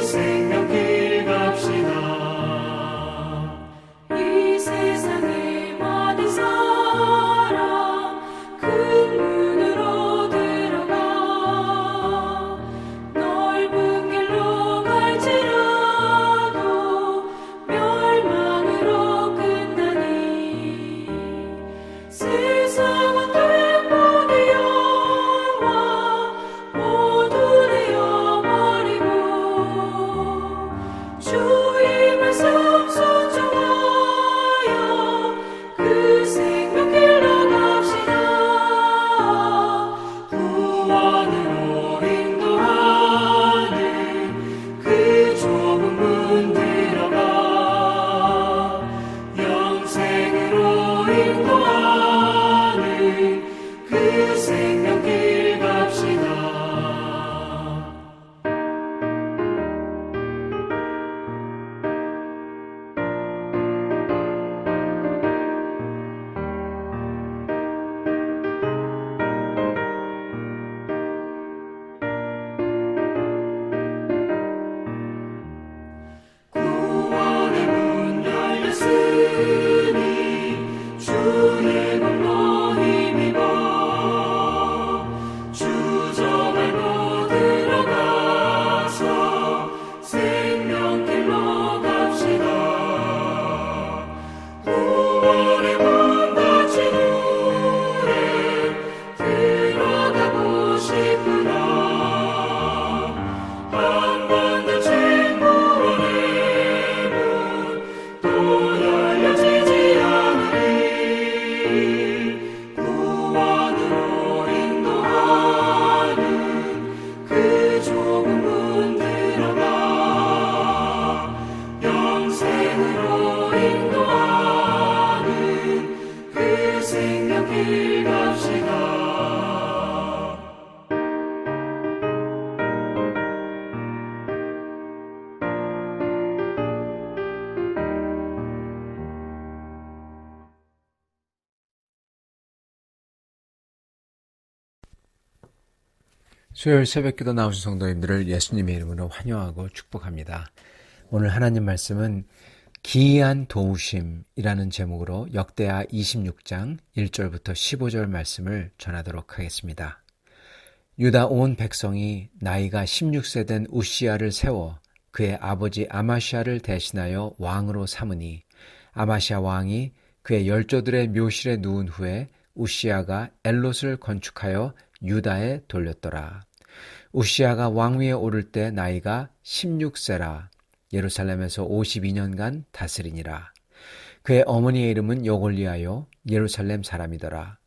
생명길 갑시다. 이 세상의 많은 사람 큰 문으로 들어가 넓은 길로 갈지라도 멸망으로 끝나니 세상은 백번의 영화 모두 내어버리고 주의 말씀 순종하여 그 생명길로 갑시다. 구원으로 인도하는 그 좁은 문 들어가 영생으로 인도하는 그 생명길 갑시다. 구원의 문 열렸으니 주의 공로 힘입어 주저 밟고 들어가서 생명길로 갑시다. 구원의 문 닫힌 후에 들어가고 싶구나. 한 번 닫힌 구원의 문 또 열려지지 않으리. 구원으로 인도하는 그 좁은 문 들어가 영생으로 인도하는 그 생명길 갑시다. 수요일 새벽기도 나오신 성도님들을 예수님의 이름으로 환영하고 축복합니다. 오늘 하나님 말씀은 기이한 도우심이라는 제목으로 역대하 26장 1절부터 15절 말씀을 전하도록 하겠습니다. 유다 온 백성이 나이가 16세 된 우시야를 세워 그의 아버지 아마시아를 대신하여 왕으로 삼으니 아마시아 왕이 그의 열조들의 묘실에 누운 후에 우시야가 엘롯을 건축하여 유다에 돌렸더라. 우시야가 왕위에 오를 때 나이가 16세라. 예루살렘에서 52년간 다스리니라. 그의 어머니의 이름은 여골리아요 예루살렘 사람이더라.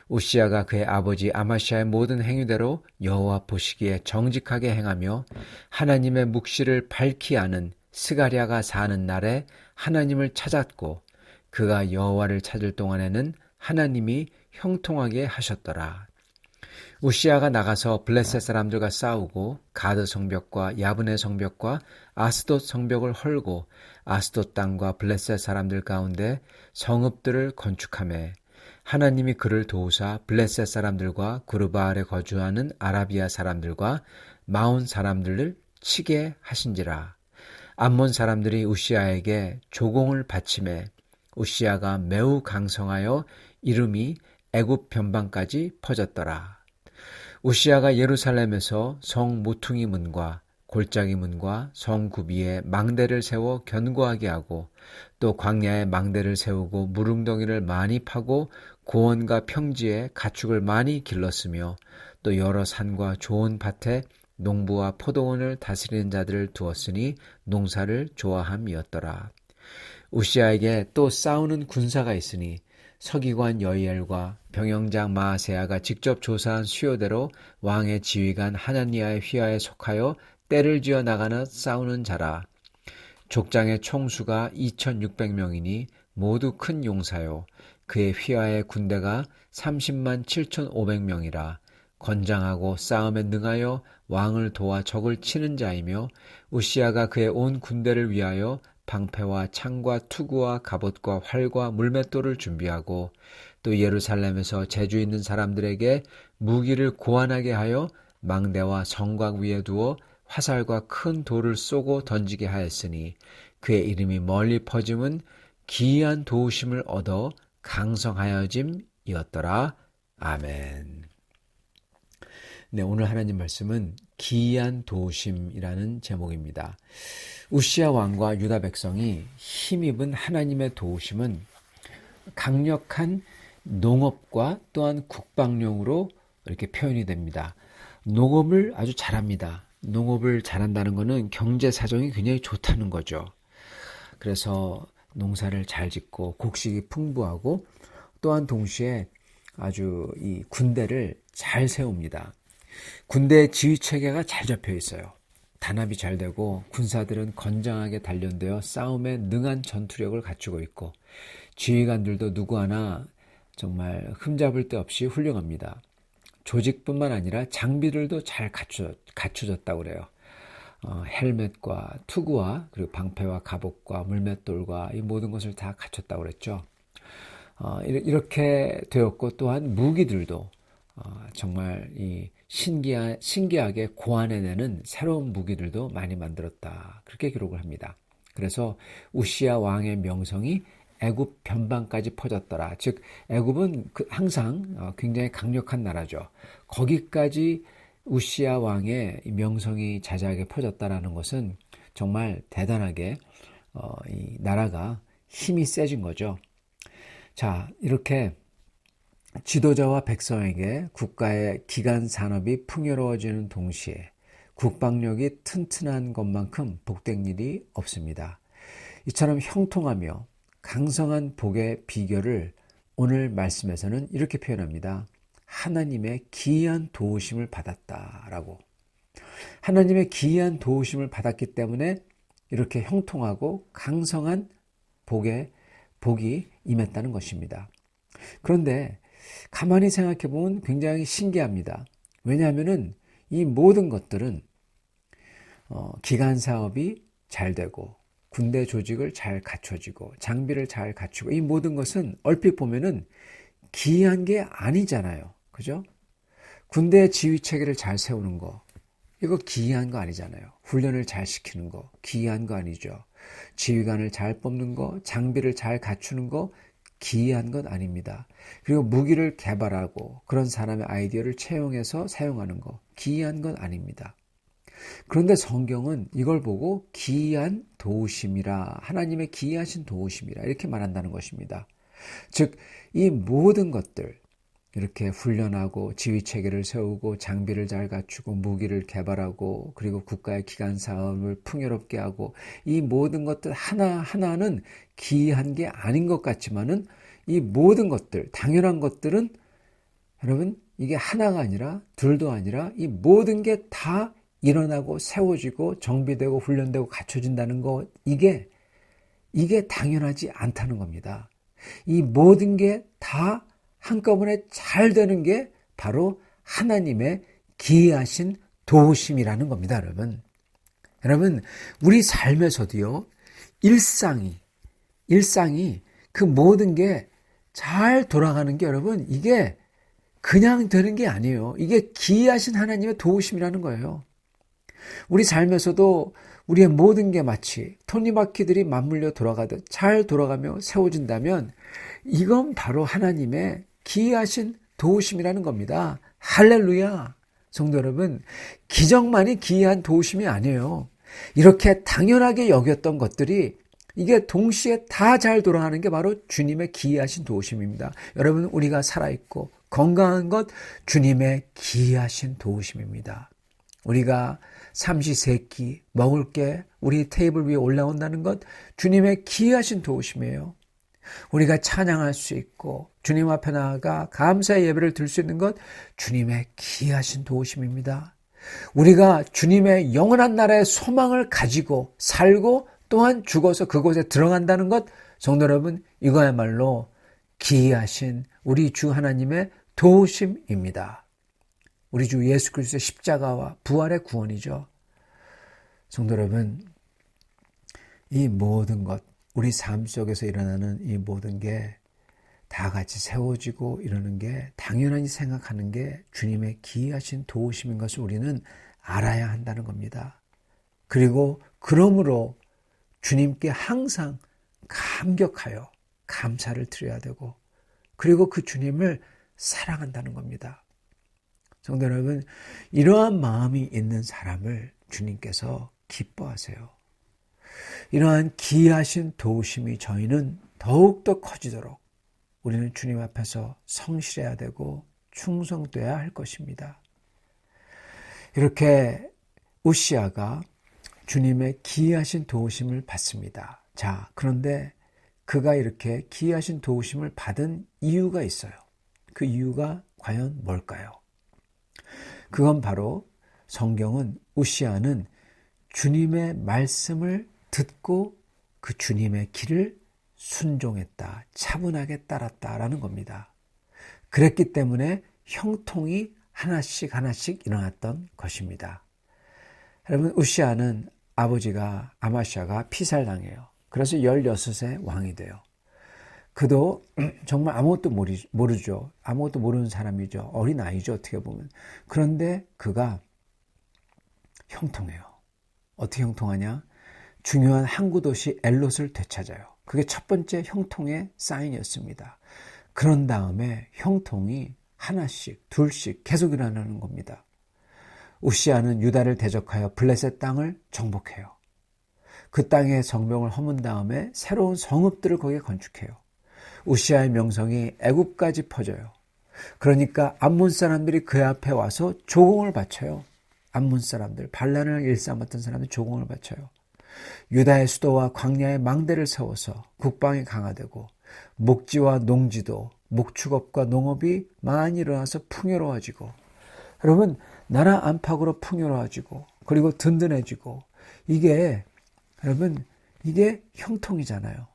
우시야가 그의 아버지 아마시아의 모든 행위대로 여호와 보시기에 정직하게 행하며 하나님의 묵시를 밝히 아는 스가랴가 사는 날에 하나님을 찾았고 그가 여호와를 찾을 동안에는 하나님이 형통하게 하셨더라. 우시야가 나가서 블레셋 사람들과 싸우고 가드 성벽과 야브네 성벽과 아스돗 성벽을 헐고 아스돗 땅과 블레셋 사람들 가운데 성읍들을 건축하매 하나님이 그를 도우사 블레셋 사람들과 구르바알에 거주하는 아라비아 사람들과 마온 사람들을 치게 하신지라. 암몬 사람들이 우시야에게 조공을 바치매 우시야가 매우 강성하여 이름이 애굽 변방까지 퍼졌더라. 우시야가 예루살렘에서 성 모퉁이 문과 골짜기 문과 성 구비에 망대를 세워 견고하게 하고 또 광야에 망대를 세우고 무릉덩이를 많이 파고 고원과 평지에 가축을 많이 길렀으며 또 여러 산과 좋은 밭에 농부와 포도원을 다스리는 자들을 두었으니 농사를 좋아함이었더라. 우시야에게 또 싸우는 군사가 있으니 서기관 여이엘과 병영장 마아세야가 직접 조사한 수요대로 왕의 지휘관 하나니아의 휘하에 속하여 떼를 지어 나가는 싸우는 자라. 족장의 총수가 2600명이니 모두 큰 용사요. 그의 휘하의 군대가 30만 7500명이라. 건장하고 싸움에 능하여 왕을 도와 적을 치는 자이며 우시야가 그의 온 군대를 위하여 방패와 창과 투구와 갑옷과 활과 물맷돌을 준비하고 또 예루살렘에서 재주 있는 사람들에게 무기를 고안하게 하여 망대와 성곽 위에 두어 화살과 큰 돌을 쏘고 던지게 하였으니 그의 이름이 멀리 퍼짐은 기이한 도우심을 얻어 강성하여짐이었더라. 아멘. 네, 오늘 하나님 말씀은 기이한 도우심이라는 제목입니다. 우시야 왕과 유다 백성이 힘입은 하나님의 도우심은 강력한 농업과 또한 국방용으로 이렇게 표현이 됩니다. 농업을 아주 잘합니다. 농업을 잘한다는 것은 경제 사정이 굉장히 좋다는 거죠. 그래서 농사를 잘 짓고 곡식이 풍부하고 또한 동시에 아주 이 군대를 잘 세웁니다. 군대의 지휘 체계가 잘 잡혀 있어요. 단합이 잘 되고 군사들은 건장하게 단련되어 싸움에 능한 전투력을 갖추고 있고 지휘관들도 누구 하나 정말 흠잡을 데 없이 훌륭합니다. 조직뿐만 아니라 장비들도 잘 갖춰졌다고 그래요. 헬멧과 투구와 그리고 방패와 갑옷과 물맷돌과 이 모든 것을 다 갖췄다고 그랬죠. 이렇게 되었고 또한 무기들도 정말 이 신기하게 고안해내는 새로운 무기들도 많이 만들었다. 그렇게 기록을 합니다. 그래서 우시야 왕의 명성이 애굽 변방까지 퍼졌더라. 즉 애굽은 항상 굉장히 강력한 나라죠. 거기까지 우시야 왕의 명성이 자자하게 퍼졌다라는 것은 정말 대단하게 이 나라가 힘이 세진 거죠. 자, 이렇게 지도자와 백성에게 국가의 기간 산업이 풍요로워지는 동시에 국방력이 튼튼한 것만큼 복된 일이 없습니다. 이처럼 형통하며 강성한 복의 비결을 오늘 말씀에서는 이렇게 표현합니다. 하나님의 기이한 도우심을 받았다라고. 하나님의 기이한 도우심을 받았기 때문에 이렇게 형통하고 강성한 복이 임했다는 것입니다. 그런데 가만히 생각해 보면 굉장히 신기합니다. 왜냐하면은 이 모든 것들은 기간 사업이 잘 되고 군대 조직을 잘 갖춰지고 장비를 잘 갖추고 이 모든 것은 얼핏 보면은 기이한 게 아니잖아요. 그죠? 군대 지휘 체계를 잘 세우는 거 이거 기이한 거 아니잖아요. 훈련을 잘 시키는 거 기이한 거 아니죠. 지휘관을 잘 뽑는 거 장비를 잘 갖추는 거 기이한 것 아닙니다. 그리고 무기를 개발하고 그런 사람의 아이디어를 채용해서 사용하는 거 기이한 것 아닙니다. 그런데 성경은 이걸 보고 기이한 도우심이라 하나님의 기이하신 도우심이라 이렇게 말한다는 것입니다. 즉 이 모든 것들 이렇게 훈련하고 지휘체계를 세우고 장비를 잘 갖추고 무기를 개발하고 그리고 국가의 기간 사업을 풍요롭게 하고 이 모든 것들 하나하나는 기이한 게 아닌 것 같지만은 이 모든 것들 당연한 것들은 여러분 이게 하나가 아니라 둘도 아니라 이 모든 게 다 일어나고 세워지고 정비되고 훈련되고 갖춰진다는 거 이게 당연하지 않다는 겁니다. 이 모든 게 다 한꺼번에 잘 되는 게 바로 하나님의 기이하신 도우심이라는 겁니다, 여러분. 여러분, 우리 삶에서도요, 일상이 그 모든 게 잘 돌아가는 게 여러분, 이게 그냥 되는 게 아니에요. 이게 기이하신 하나님의 도우심이라는 거예요. 우리 삶에서도 우리의 모든 게 마치 톱니바퀴들이 맞물려 돌아가듯 잘 돌아가며 세워진다면 이건 바로 하나님의 기이하신 도우심이라는 겁니다. 할렐루야. 성도 여러분, 기적만이 기이한 도우심이 아니에요. 이렇게 당연하게 여겼던 것들이 이게 동시에 다 잘 돌아가는 게 바로 주님의 기이하신 도우심입니다. 여러분, 우리가 살아있고 건강한 것 주님의 기이하신 도우심입니다. 우리가 삼시세끼 먹을 게 우리 테이블 위에 올라온다는 것 주님의 기이하신 도우심이에요. 우리가 찬양할 수 있고 주님 앞에 나아가 감사의 예배를 드릴 수 있는 것 주님의 기이하신 도우심입니다. 우리가 주님의 영원한 나라의 소망을 가지고 살고 또한 죽어서 그곳에 들어간다는 것 성도 여러분 이거야말로 기이하신 우리 주 하나님의 도우심입니다. 우리 주 예수 그리스도의 십자가와 부활의 구원이죠. 성도 여러분, 이 모든 것, 우리 삶 속에서 일어나는 이 모든 게 다 같이 세워지고 이러는 게 당연하니 생각하는 게 주님의 기이하신 도우심인 것을 우리는 알아야 한다는 겁니다. 그리고 그러므로 주님께 항상 감격하여 감사를 드려야 되고, 그리고 그 주님을 사랑한다는 겁니다. 성도 여러분, 이러한 마음이 있는 사람을 주님께서 기뻐하세요. 이러한 기이하신 도우심이 저희는 더욱더 커지도록 우리는 주님 앞에서 성실해야 되고 충성돼야 할 것입니다. 이렇게 우시아가 주님의 기이하신 도우심을 받습니다. 자, 그런데 그가 이렇게 기이하신 도우심을 받은 이유가 있어요. 그 이유가 과연 뭘까요? 그건 바로 성경은 우시아는 주님의 말씀을 듣고 그 주님의 길을 순종했다, 차분하게 따랐다라는 겁니다. 그랬기 때문에 형통이 하나씩 하나씩 일어났던 것입니다. 여러분, 우시아는 아버지가 아마시아가 피살당해요. 그래서 16세 왕이 돼요. 그도 정말 아무것도 모르죠. 아무것도 모르는 사람이죠. 어린아이죠, 어떻게 보면. 그런데 그가 형통해요. 어떻게 형통하냐? 중요한 항구 도시 엘롯을 되찾아요. 그게 첫 번째 형통의 사인이었습니다. 그런 다음에 형통이 하나씩, 둘씩 계속 일어나는 겁니다. 우시아는 유다를 대적하여 블레셋 땅을 정복해요. 그 땅에 성벽을 허문 다음에 새로운 성읍들을 거기에 건축해요. 우시아의 명성이 애굽까지 퍼져요. 그러니까 암몬 사람들이 그 앞에 와서 조공을 바쳐요. 암몬 사람들, 반란을 일삼았던 사람들이 조공을 바쳐요. 유다의 수도와 광야의 망대를 세워서 국방이 강화되고 목지와 농지도, 목축업과 농업이 많이 일어나서 풍요로워지고, 여러분, 나라 안팎으로 풍요로워지고 그리고 든든해지고, 여러분, 이게 형통이잖아요.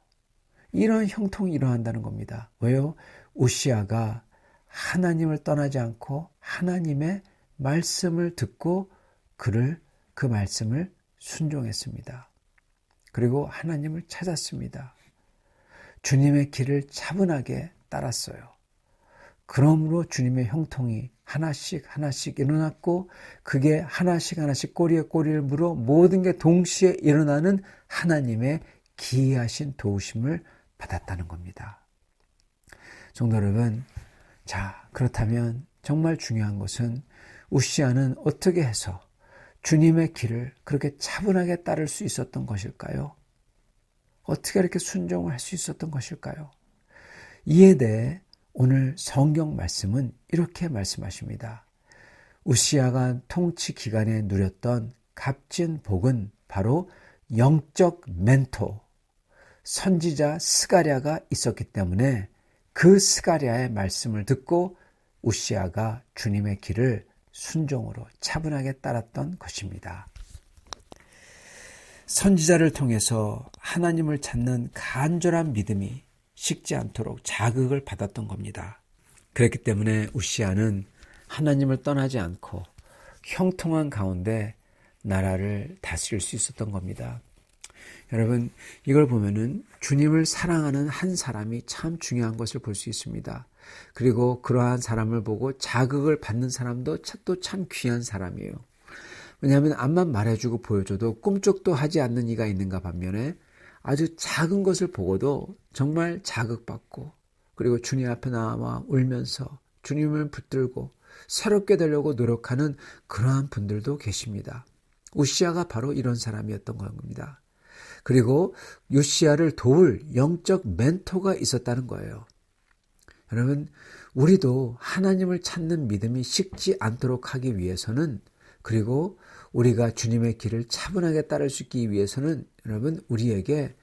이런 형통이 일어난다는 겁니다. 왜요? 우시아가 하나님을 떠나지 않고 하나님의 말씀을 듣고 그 말씀을 순종했습니다. 그리고 하나님을 찾았습니다. 주님의 길을 차분하게 따랐어요. 그러므로 주님의 형통이 하나씩 하나씩 일어났고, 그게 하나씩 하나씩 꼬리에 꼬리를 물어 모든 게 동시에 일어나는 하나님의 기이하신 도우심을 받았다는 겁니다. 성도 여러분, 자, 그렇다면 정말 중요한 것은 우시아는 어떻게 해서 주님의 길을 그렇게 차분하게 따를 수 있었던 것일까요? 어떻게 이렇게 순종을 할 수 있었던 것일까요? 이에 대해 오늘 성경 말씀은 이렇게 말씀하십니다. 우시아가 통치 기간에 누렸던 값진 복은 바로 영적 멘토, 선지자 스가랴가 있었기 때문에 그 스가랴의 말씀을 듣고 우시아가 주님의 길을 순종으로 차분하게 따랐던 것입니다. 선지자를 통해서 하나님을 찾는 간절한 믿음이 식지 않도록 자극을 받았던 겁니다. 그렇기 때문에 우시아는 하나님을 떠나지 않고 형통한 가운데 나라를 다스릴 수 있었던 겁니다. 여러분, 이걸 보면은 주님을 사랑하는 한 사람이 참 중요한 것을 볼 수 있습니다. 그리고 그러한 사람을 보고 자극을 받는 사람도 또 참 귀한 사람이에요. 왜냐하면 앞만 말해주고 보여줘도 꿈쩍도 하지 않는 이가 있는가 반면에 아주 작은 것을 보고도 정말 자극받고, 그리고 주님 앞에 나와 울면서 주님을 붙들고 새롭게 되려고 노력하는 그러한 분들도 계십니다. 우시아가 바로 이런 사람이었던 겁니다. 그리고 우시아를 도울 영적 멘토가 있었다는 거예요. 여러분, 우리도 하나님을 찾는 믿음이 식지 않도록 하기 위해서는, 그리고 우리가 주님의 길을 차분하게 따를 수 있기 위해서는, 여러분, 우리에게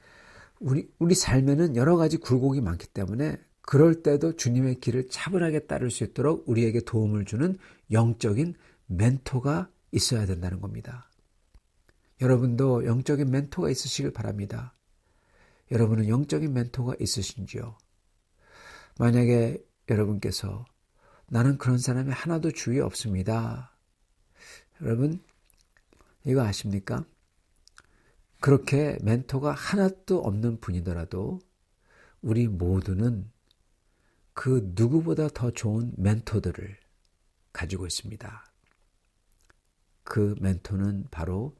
우리 삶에는 여러 가지 굴곡이 많기 때문에 그럴 때도 주님의 길을 차분하게 따를 수 있도록 우리에게 도움을 주는 영적인 멘토가 있어야 된다는 겁니다. 여러분도 영적인 멘토가 있으시길 바랍니다. 여러분은 영적인 멘토가 있으신지요? 만약에 여러분께서 나는 그런 사람이 하나도 주위에 없습니다. 여러분, 이거 아십니까? 그렇게 멘토가 하나도 없는 분이더라도 우리 모두는 그 누구보다 더 좋은 멘토들을 가지고 있습니다. 그 멘토는 바로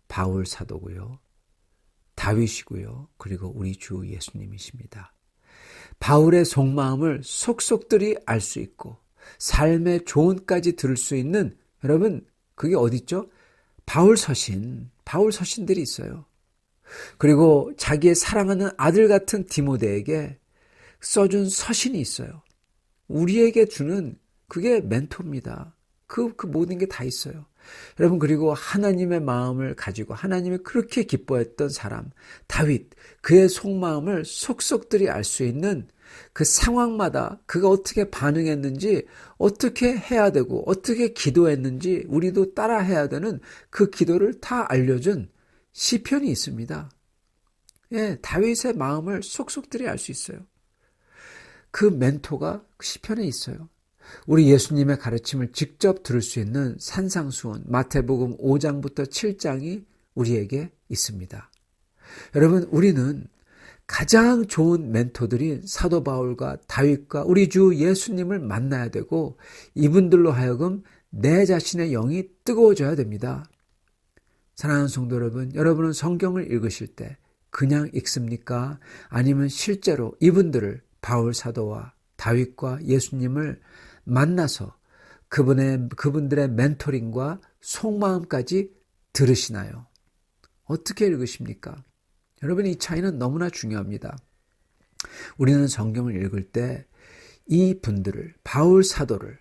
바울 사도고요. 다윗이고요. 그리고 우리 주 예수님이십니다. 바울의 속마음을 속속들이 알 수 있고 삶의 조언까지 들을 수 있는, 여러분, 그게 어디 있죠? 바울 서신들이 있어요. 그리고 자기의 사랑하는 아들 같은 디모데에게 써준 서신이 있어요. 우리에게 주는 그게 멘토입니다. 그 모든 게 다 있어요. 여러분, 그리고 하나님의 마음을 가지고 하나님이 그렇게 기뻐했던 사람 다윗, 그의 속마음을 속속들이 알 수 있는 그 상황마다 그가 어떻게 반응했는지, 어떻게 해야 되고 어떻게 기도했는지 우리도 따라 해야 되는 그 기도를 다 알려준 시편이 있습니다. 예, 다윗의 마음을 속속들이 알 수 있어요. 그 멘토가 시편에 있어요. 우리 예수님의 가르침을 직접 들을 수 있는 산상수훈 마태복음 5장부터 7장이 우리에게 있습니다. 여러분, 우리는 가장 좋은 멘토들인 사도 바울과 다윗과 우리 주 예수님을 만나야 되고, 이분들로 하여금 내 자신의 영이 뜨거워져야 됩니다. 사랑하는 성도 여러분, 여러분은 성경을 읽으실 때 그냥 읽습니까? 아니면 실제로 이분들을, 바울 사도와 다윗과 예수님을 만나서 그분들의 멘토링과 속마음까지 들으시나요? 어떻게 읽으십니까? 여러분, 이 차이는 너무나 중요합니다. 우리는 성경을 읽을 때 이 분들을, 바울 사도를,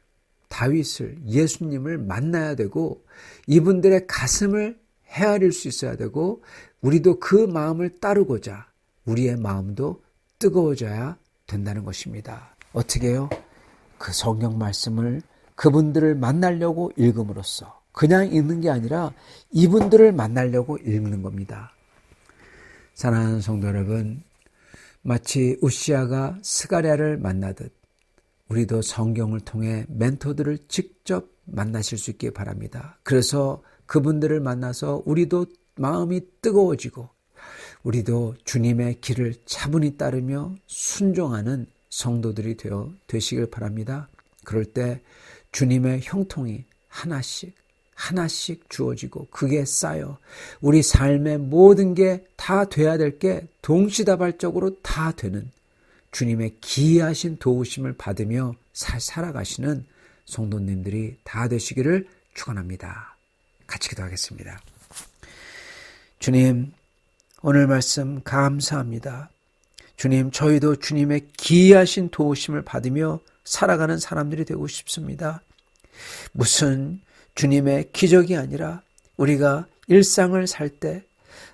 다윗을, 예수님을 만나야 되고, 이분들의 가슴을 헤아릴 수 있어야 되고, 우리도 그 마음을 따르고자 우리의 마음도 뜨거워져야 된다는 것입니다. 어떻게 해요? 그 성경 말씀을 그분들을 만나려고 읽음으로써, 그냥 읽는 게 아니라 이분들을 만나려고 읽는 겁니다. 사랑하는 성도 여러분, 마치 우시아가 스가랴를 만나듯 우리도 성경을 통해 멘토들을 직접 만나실 수 있기 바랍니다. 그래서 그분들을 만나서 우리도 마음이 뜨거워지고 우리도 주님의 길을 차분히 따르며 순종하는 성도들이 되시길 바랍니다. 그럴 때 주님의 형통이 하나씩 주어지고 그게 쌓여 우리 삶의 모든 게 다 돼야 될 게 동시다발적으로 다 되는 주님의 기이하신 도우심을 받으며 살아가시는 성도님들이 다 되시기를 축원합니다. 같이 기도하겠습니다. 주님, 오늘 말씀 감사합니다. 주님, 저희도 주님의 기이하신 도우심을 받으며 살아가는 사람들이 되고 싶습니다. 무슨 주님의 기적이 아니라 우리가 일상을 살 때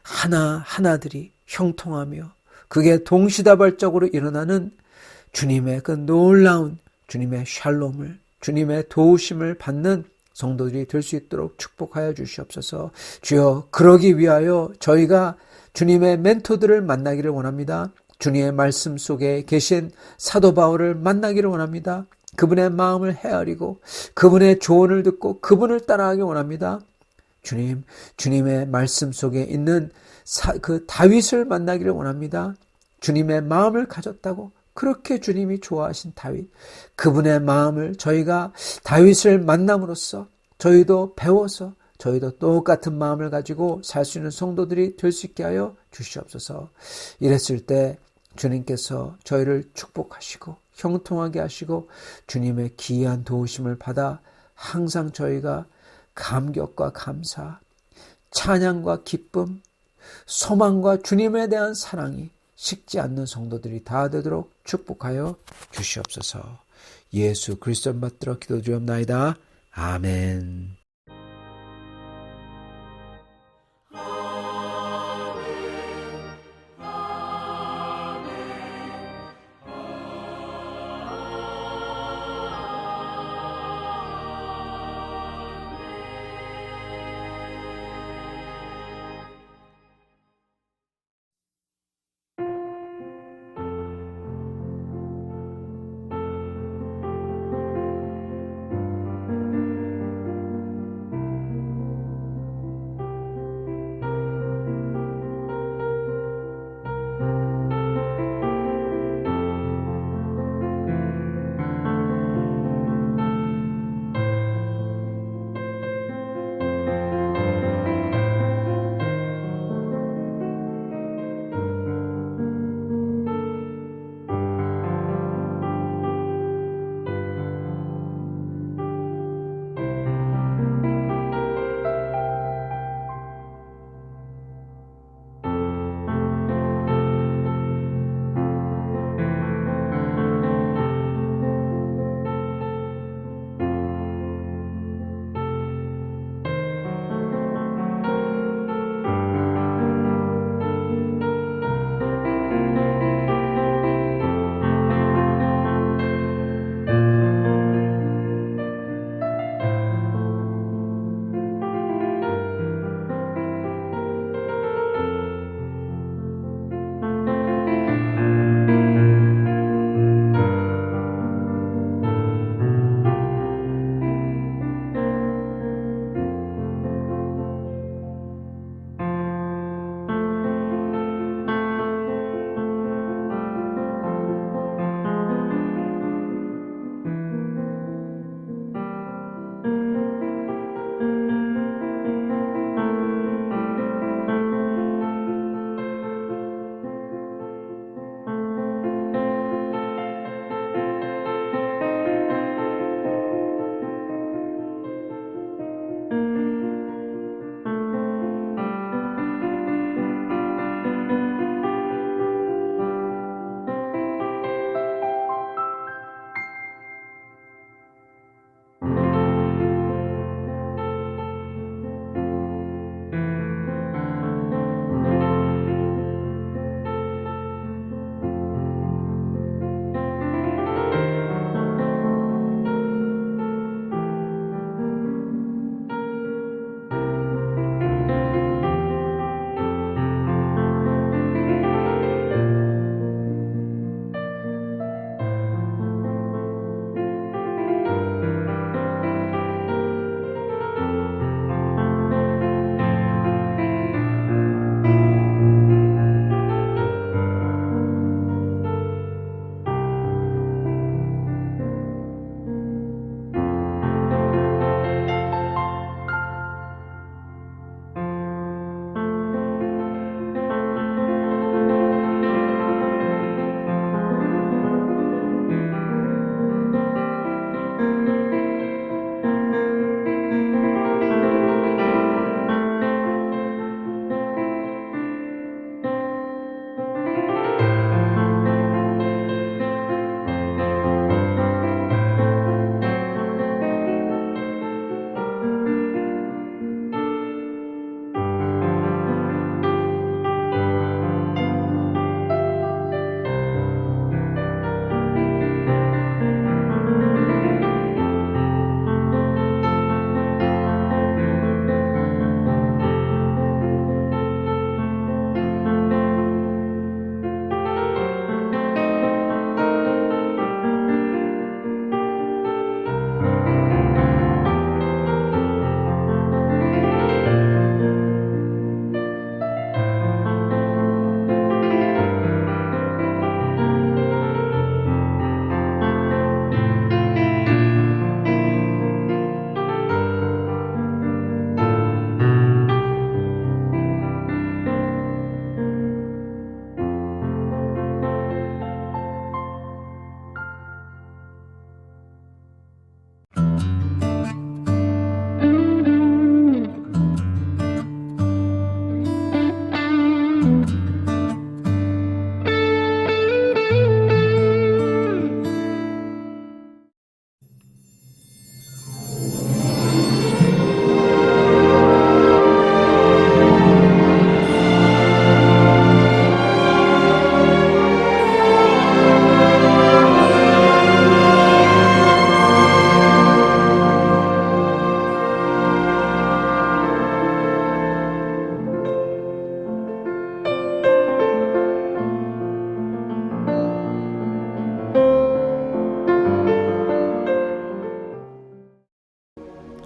하나하나들이 형통하며 그게 동시다발적으로 일어나는 주님의 그 놀라운 주님의 샬롬을, 주님의 도우심을 받는 성도들이 될 수 있도록 축복하여 주시옵소서. 주여, 그러기 위하여 저희가 주님의 멘토들을 만나기를 원합니다. 주님의 말씀 속에 계신 사도 바울을 만나기를 원합니다. 그분의 마음을 헤아리고 그분의 조언을 듣고 그분을 따라가기 원합니다. 주님, 주님의 말씀 속에 있는 그 다윗을 만나기를 원합니다. 주님의 마음을 가졌다고 그렇게 주님이 좋아하신 다윗, 그분의 마음을 저희가 다윗을 만남으로써 저희도 배워서 저희도 똑같은 마음을 가지고 살 수 있는 성도들이 될 수 있게 하여 주시옵소서. 이랬을 때 주님께서 저희를 축복하시고 형통하게 하시고 주님의 기이한 도우심을 받아 항상 저희가 감격과 감사, 찬양과 기쁨, 소망과 주님에 대한 사랑이 식지 않는 성도들이 다 되도록 축복하여 주시옵소서. 예수 그리스도 받들어 기도드리옵나이다. 아멘.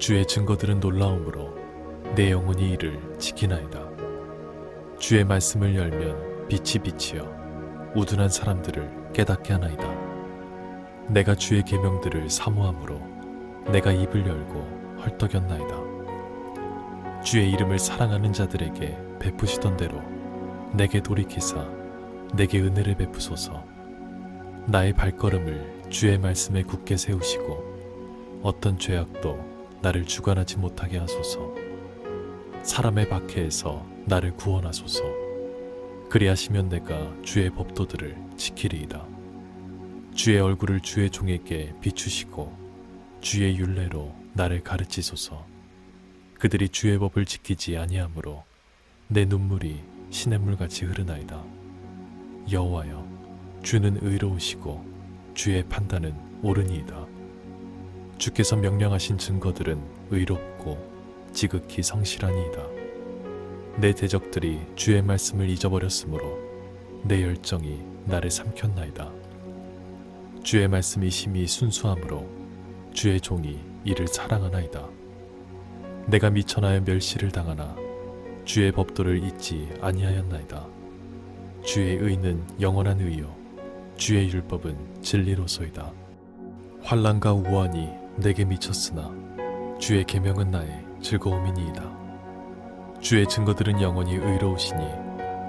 주의 증거들은 놀라움으로 내 영혼이 이를 지키나이다. 주의 말씀을 열면 빛이 비치어 우둔한 사람들을 깨닫게 하나이다. 내가 주의 계명들을 사모함으로 내가 입을 열고 헐떡였나이다. 주의 이름을 사랑하는 자들에게 베푸시던 대로 내게 돌이키사 내게 은혜를 베푸소서. 나의 발걸음을 주의 말씀에 굳게 세우시고 어떤 죄악도 나를 주관하지 못하게 하소서. 사람의 박해에서 나를 구원하소서. 그리하시면 내가 주의 법도들을 지키리이다. 주의 얼굴을 주의 종에게 비추시고 주의 율례로 나를 가르치소서. 그들이 주의 법을 지키지 아니하므로 내 눈물이 시냇물같이 흐르나이다. 여호와여, 주는 의로우시고 주의 판단은 옳으니이다. 주께서 명령하신 증거들은 의롭고 지극히 성실하니이다. 내 대적들이 주의 말씀을 잊어버렸으므로 내 열정이 나를 삼켰나이다. 주의 말씀이 심히 순수함으로 주의 종이 이를 사랑하나이다. 내가 미천하여 멸시를 당하나 주의 법도를 잊지 아니하였나이다. 주의 의는 영원한 의요 주의 율법은 진리로소이다. 환난과 우환이 내게 미쳤으나 주의 계명은 나의 즐거움이니이다. 주의 증거들은 영원히 의로우시니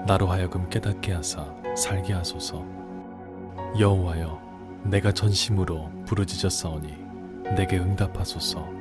나로 하여금 깨닫게 하사 살게 하소서. 여호와여, 내가 전심으로 부르짖었사오니 내게 응답하소서.